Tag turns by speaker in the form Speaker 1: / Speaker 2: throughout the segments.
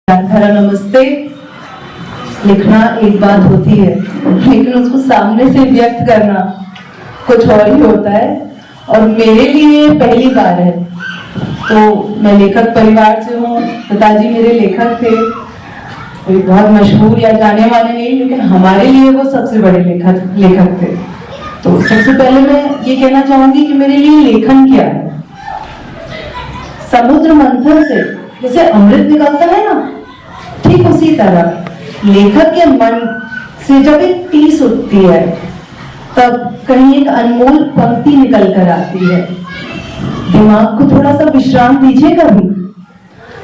Speaker 1: राधा नमस्ते। लिखना एक बात होती है, लेकिन उसको सामने से व्यक्त करना कुछ और ही होता है। और मेरे लिए पहली बार है। तो मैं लेखक परिवार से हूँ, पिताजी मेरे लेखक थे, कोई बहुत मशहूर या जाने वाले नहीं, लेकिन हमारे लिए वो सबसे बड़े लेखक थे। तो सबसे पहले मैं ये कहना चाहूंगी कि मेरे लिए लेखन क्या है। समुद्र मंथन से जैसे अमृत निकलता है ना, ठीक उसी तरह लेखक के मन से जब एक टीस उठती है, तब कहीं एक अनमोल पंक्ति निकल कर आती है। दिमाग को थोड़ा सा विश्राम दीजिए, कभी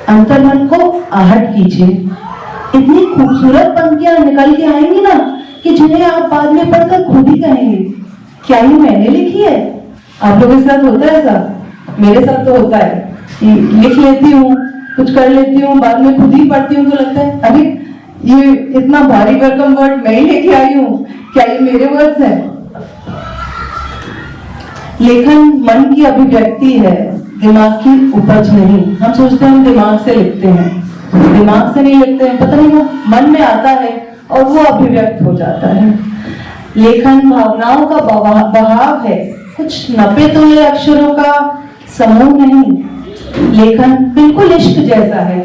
Speaker 1: अंतर्मन को आहट कीजिए। इतनी खूबसूरत पंक्तियां निकल के आएंगी ना कि जिन्हें आप बाद में पढ़कर खुद ही कहेंगे, क्या ये मैंने लिखी है? आप लोगों के साथ होता है ऐसा? मेरे साथ तो होता है। लिख लेती हूँ, कुछ कर लेती हूँ, बाद में खुद ही पढ़ती हूँ तो लगता है अरे ये इतना भारी भरकम वर्ड मैं ही लेके आई हूँ, क्या ये मेरे वर्ड्स हैं? लेखन मन की अभिव्यक्ति है, दिमाग की उपज नहीं। हम सोचते हैं हम दिमाग से लिखते हैं, दिमाग से नहीं लिखते हैं, पता नहीं वो मन में आता है और वो अभिव्यक्त हो जाता है। लेखन भावनाओं का बहाव है, कुछ नपे तुले अक्षरों का समूह नहीं। लेखन बिल्कुल इश्क जैसा है,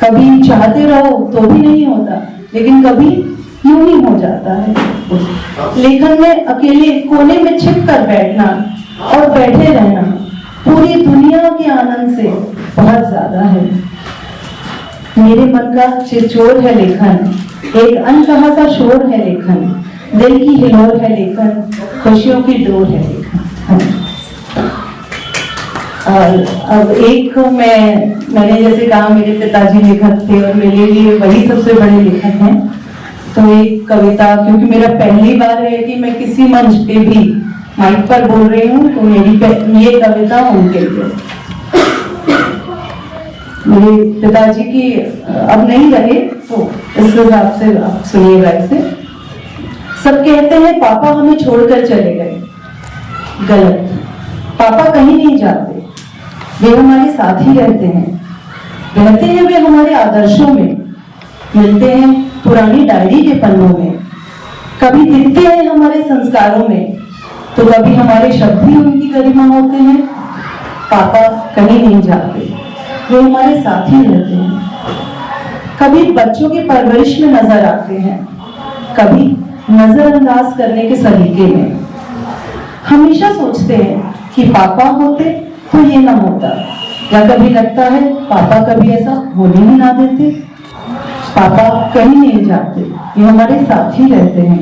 Speaker 1: कभी चाहते रहो तो भी नहीं होता, लेकिन कभी यूं ही हो जाता है। लेखन में अकेले कोने में छिप कर बैठना और बैठे रहना पूरी दुनिया के आनंद से बहुत ज्यादा है। मेरे मन का चिरचोर है लेखन, एक अनकहा सा शोर है लेखन, दिल की हिलोर है लेखन, खुशियों की डोर है लेखन। और अब एक मैंने जैसे कहा मेरे पिताजी लेखक थे और मेरे लिए वही सबसे बड़े लेखक हैं। तो एक कविता, क्योंकि मेरा पहली बार है कि मैं किसी मंच पे भी माइक पर बोल रही हूँ, तो मेरी ये कविता उनके लिए। मेरे पिताजी की अब नहीं रहे, तो इस हिसाब से आप सुनिएगा इसे। सब कहते हैं पापा हमें छोड़कर चले गए, गलत। पापा कहीं नहीं जाते, वे हमारे साथ ही रहते हैं वे हमारे आदर्शों में, मिलते हैं पुरानी डायरी के पन्नों में। कभी दिखते हैं हमारे संस्कारों में, तो कभी हमारे शब्द ही उनकी गरिमा होते हैं। पापा कहीं नहीं जाते, वे हमारे साथ ही रहते हैं। कभी बच्चों की परवरिश में नजर आते हैं, कभी नजरअंदाज करने के सलीके में। हमेशा सोचते हैं कि पापा होते तो ये ना होता, या कभी लगता है पापा कभी ऐसा होने ही ना देते। पापा कहीं नहीं जाते, ये हमारे साथ ही रहते हैं।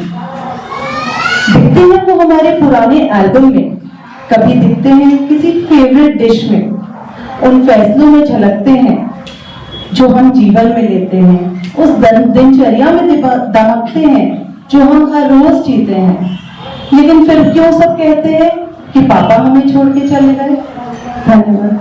Speaker 1: दिखते हैं वो हमारे पुराने एल्बम में, कभी दिखते हैं किसी फेवरेट डिश में, उन फैसलों में झलकते हैं जो हम जीवन में लेते हैं, उस दिनचर्या में दमकते हैं जो हम हर रोज जीते हैं। लेकिन फिर क्यों सब कहते हैं कि पापा हमें छोड़ के चले गए? धन्यवाद।